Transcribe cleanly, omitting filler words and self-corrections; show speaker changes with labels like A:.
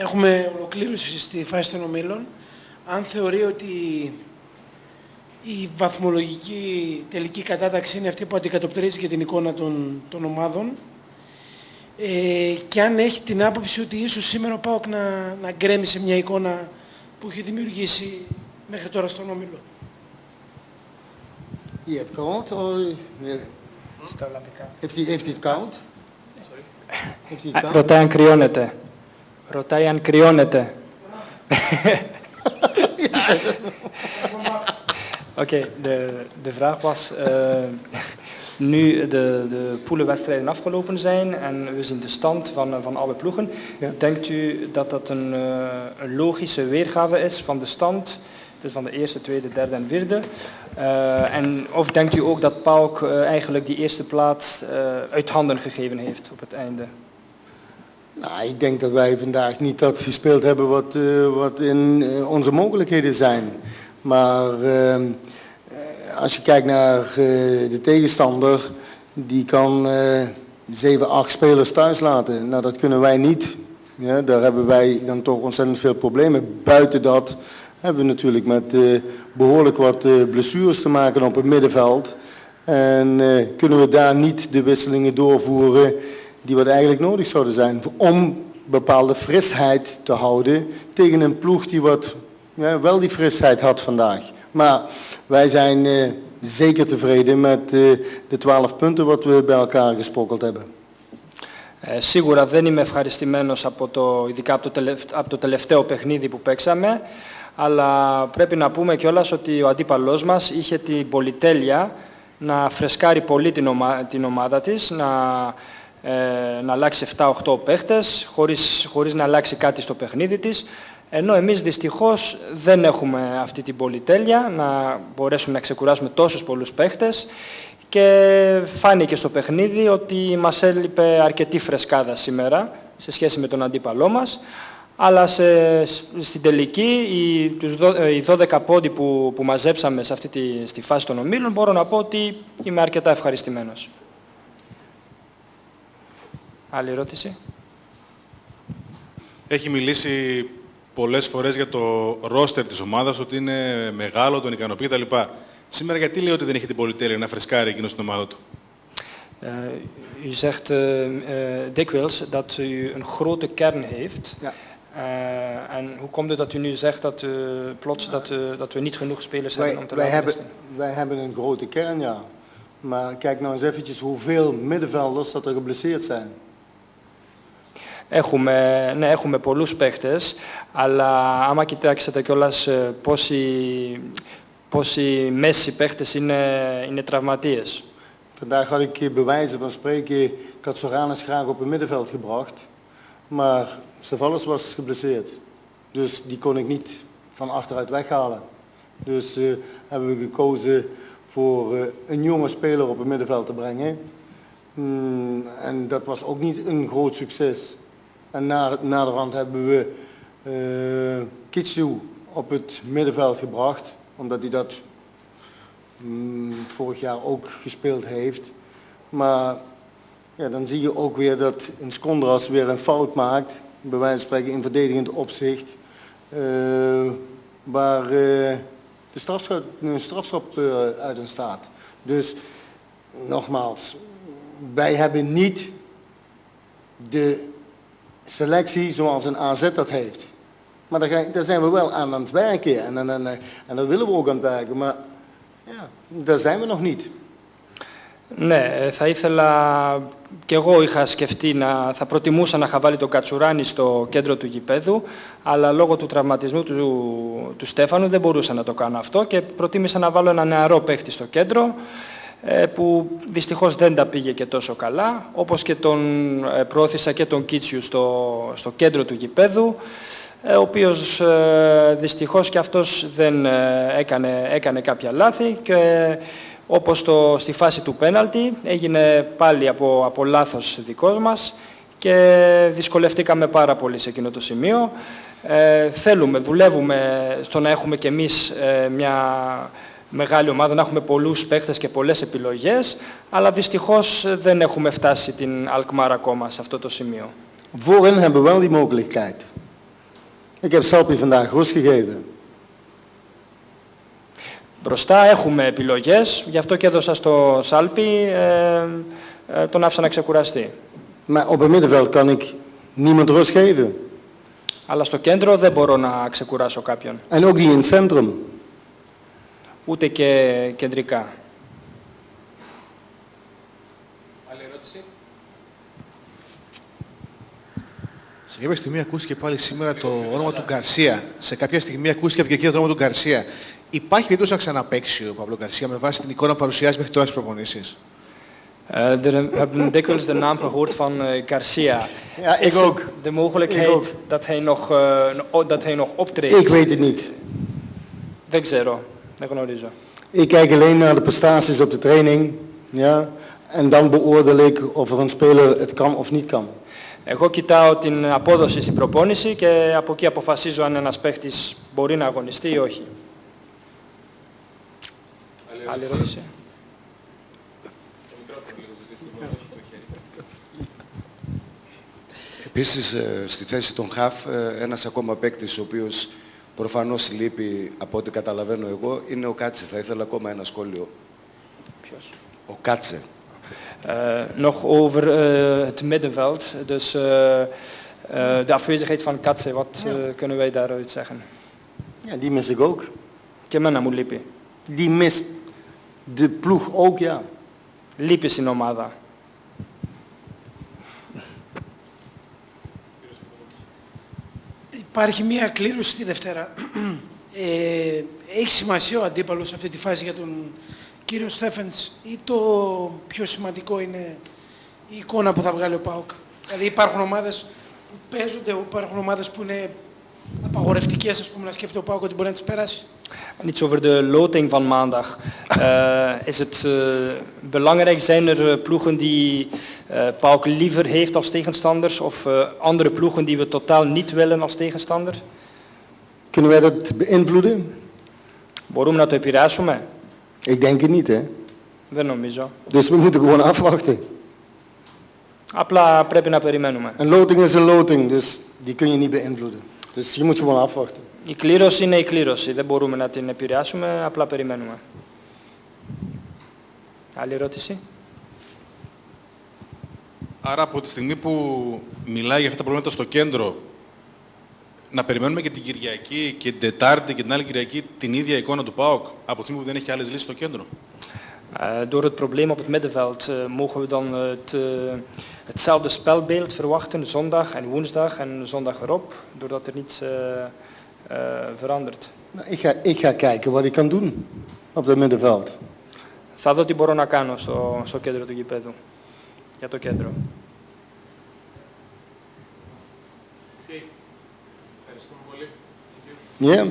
A: Έχουμε ολοκλήρωση στη φάση των ομίλων. Αν θεωρεί ότι η βαθμολογική τελική κατάταξη είναι αυτή που αντικατοπτρίζει και την εικόνα των ομάδων, και αν έχει την άποψη ότι ίσως σήμερα ο ΠΑΟΚ να γκρέμισε μια εικόνα που έχει δημιουργήσει μέχρι τώρα στον όμιλο.
B: Je hebt koud?
C: Στα Ολλανδικά.
B: Heeft hij het koud?
C: Ρωτάει αν κρυώνεται. Ρωτάει αν κρυώνεται. Oké, de vraag was, nu de poelenwedstrijden afgelopen zijn en we zien de stand van alle ploegen. Ja. Denkt u dat dat een logische weergave is van de stand? Het is van de eerste, tweede, derde en vierde. Of denkt u ook dat PAOK eigenlijk die eerste plaats uit handen gegeven heeft op het einde?
B: Nou, ik denk dat wij vandaag niet dat gespeeld hebben wat in onze mogelijkheden zijn. Maar als je kijkt naar de tegenstander, die kan 7, 8 spelers thuis laten. Nou, dat kunnen wij niet. Ja, daar hebben wij dan toch ontzettend veel problemen. Buiten dat hebben we natuurlijk met behoorlijk wat blessures te maken op het middenveld. En kunnen we daar niet de wisselingen doorvoeren die wat eigenlijk nodig zouden zijn om bepaalde frisheid te houden tegen een ploeg die wel die frisheid had vandaag. Maar wij zijn zeker tevreden met de 12 punten wat we bij elkaar gesprokkeld hebben.
C: Σίγουρα δεν είμαι ευχαριστημένος ειδικά από το τελευταίο παιχνίδι που παίξαμε, αλλά πρέπει να πούμε κιόλας ότι ο αντίπαλός μας είχε την πολυτέλεια να φρεσκάρει πολύ την ομάδα της, να αλλάξει 7-8 παίχτες χωρίς να αλλάξει κάτι στο παιχνίδι της, ενώ εμείς δυστυχώς δεν έχουμε αυτή την πολυτέλεια να μπορέσουμε να ξεκουράσουμε τόσους πολλούς παίχτες και φάνηκε στο παιχνίδι ότι μας έλειπε αρκετή φρεσκάδα σήμερα σε σχέση με τον αντίπαλό μας, αλλά στην τελική οι 12 πόντοι που μαζέψαμε στη φάση των ομίλων μπορώ να πω ότι είμαι αρκετά ευχαριστημένος. Άλλη ερώτηση.
D: Έχει μιλήσει πολλές φορές για το ρόστερ της ομάδας, ότι είναι μεγάλο, τον ικανοποιεί κτλ. Σήμερα γιατί λέει ότι δεν έχει την πολυτέλεια να φρεσκάρει εκείνο στην ομάδα του?
C: U zegt dikwijls dat u een grote kern heeft. Ja. En hoe komt het dat u nu zegt dat plots dat we niet genoeg spelers hebben om te laten testen?
B: Wij hebben een grote kern, ja. Maar kijk nou eens eventjes hoeveel middenvelders dat er geblesseerd zijn.
C: Έχουμε πολλούς παίχτες, αλλά άμα κοιτάξετε κιόλας πόσοι μέση παίχτες είναι τραυματίες.
B: Vandaag had ik bij wijze van spreken Katsouranis graag op het middenveld gebracht, maar Savalas was geblesseerd. Dus die kon ik niet van achteruit weghalen. Dus hebben we gekozen voor een jonge speler op het middenveld te brengen. En dat was ook niet een groot succes. En naderhand hebben we Kitsu op het middenveld gebracht, omdat hij dat vorig jaar ook gespeeld heeft. Maar ja, dan zie je ook weer dat een Skondras weer een fout maakt, bij wijze van spreken in verdedigend opzicht, waar de strafschop uit ontstaat. Dus nogmaals, wij hebben niet de selectie zoals een AZ dat heeft. Maar daar zijn we wel aan het werken en daar willen we ook aan het werken. Maar ja, daar zijn we nog niet.
C: Ναι, θα ήθελα και εγώ είχα σκεφτεί θα προτιμούσα να είχα βάλει τον Κατσουράνη στο κέντρο του γηπέδου, αλλά λόγω του τραυματισμού του Στέφανου δεν μπορούσα να το κάνω αυτό και προτίμησα να βάλω ένα νεαρό παίχτη στο κέντρο, που δυστυχώς δεν τα πήγε και τόσο καλά, όπως και προώθησα και τον Κίτσιου στο κέντρο του γηπέδου, ο οποίος δυστυχώς και αυτός δεν έκανε κάποια λάθη και όπως στη φάση του πέναλτι έγινε πάλι από λάθος δικός μας και δυσκολευτήκαμε πάρα πολύ σε εκείνο το σημείο. Δουλεύουμε στο να έχουμε κι εμείς μια μεγάλη ομάδα, να έχουμε πολλούς παίχτες και πολλές επιλογές, αλλά δυστυχώς δεν έχουμε φτάσει την Alkmaar ακόμα σε αυτό το σημείο.
B: Voorin hebben we wel die mogelijkheid. Ik heb Salpi vandaag rust gegeven.
C: Μπροστά έχουμε επιλογές, γι' αυτό και έδωσα στο Σάλπι, τον άφησα να ξεκουραστεί.
B: Maar op het middenveld kan ik niemand rust geven.
C: Αλλά στο κέντρο δεν μπορώ να ξεκουράσω κάποιον,
B: En ook niet in het centrum.
C: ούτε και κεντρικά.
E: Σε κάποια στιγμή ακούστηκε πάλι σήμερα το όνομα του Γκαρσία. Σε κάποια στιγμή ακούστηκε από εκεί το όνομα του Γκαρσία. Υπάρχει περίπτωση να ξαναπαίξει ο Παύλο Γκαρσία με βάση την εικόνα που παρουσιάζει μέχρι τώρα στις προπονήσεις?
C: Er hebben dikwijls de naam gehoord van Garcia.
B: Ja, ik
C: Is er
B: ook.
C: de mogelijkheid dat hij nog optreedt?
B: Ik weet het niet.
C: Δεν ξέρω, δεν γνωρίζω.
B: Ik kijk alleen naar de prestaties op de training. Ja, en dan beoordeel ik of er een speler het kan of niet kan.
C: Εγώ κοιτάω την απόδοση στην προπόνηση και από εκεί αποφασίζω αν ένας παίχτης μπορεί να αγωνιστεί ή όχι. Άλλη ερώτηση?
F: Επίσης, στη θέση των Χαφ, ένας ακόμα παίκτης, ο οποίος προφανώς λείπει από ό,τι καταλαβαίνω εγώ, είναι ο Κάτσε. Θα ήθελα ακόμα ένα σχόλιο.
C: Ποιος?
F: Ο Κάτσε.
C: Nog over het middenveld, dus de afwezigheid van Katse, wat kunnen wij daaruit zeggen?
B: Ja, die mis ik ook.
C: Και εμένα μου λείπει.
B: Die mist de ploeg ook, ja.
C: Λείπει στην ομάδα.
A: Υπάρχει μια κλήρωση στη Δευτέρα. Έχει σημασία ο αντίπαλος σε αυτή τη φάση για τον κύριο Στέφενς ή το πιο σημαντικό είναι η εικόνα που θα βγάλει ο ΠΑΟΚ? Δηλαδή υπάρχουν ομάδες που παίζονται, υπάρχουν ομάδες που είναι απαγορευτικές, ας πούμε, να σκέφτεται ο ΠΑΟΚ ότι μπορεί να τις περάσει.
C: En iets over de loting van maandag. Is het belangrijk, zijn er ploegen die PAOK liever heeft als tegenstanders of andere ploegen die we totaal niet willen als tegenstander?
B: Kunnen wij dat beïnvloeden?
C: Μπορούμε να το επηρεάσουμε?
B: Ik denk het niet, hè.
C: Δεν νομίζω.
B: Dus we moeten gewoon afwachten.
C: Απλά πρέπει να περιμένουμε.
B: Een loting is een loting, dus die kun je niet beïnvloeden. Dus je moet gewoon afwachten.
C: Η κλήρωση είναι η κλήρωση. Δεν μπορούμε να την επηρεάσουμε, απλά περιμένουμε. Άλλη ερώτηση?
D: Άρα από τη στιγμή που μιλάει για αυτά τα προβλήματα στο κέντρο, να περιμένουμε και την Κυριακή και την Τετάρτη και την άλλη Κυριακή την ίδια εικόνα του ΠΑΟΚ, από τη στιγμή που δεν έχει άλλες λύσεις στο κέντρο?
C: Door het probleem op het middenveld mogen we dan hetzelfde spelbeeld verwachten, zondag en woensdag en zondag erop, doordat er niets verandert.
B: Nou, ik ga kijken wat ik kan doen op het middenveld.
C: Θα δω τι μπορώ να κάνω στο κέντρο του γηπέδου, για το κέντρο.
B: Ja.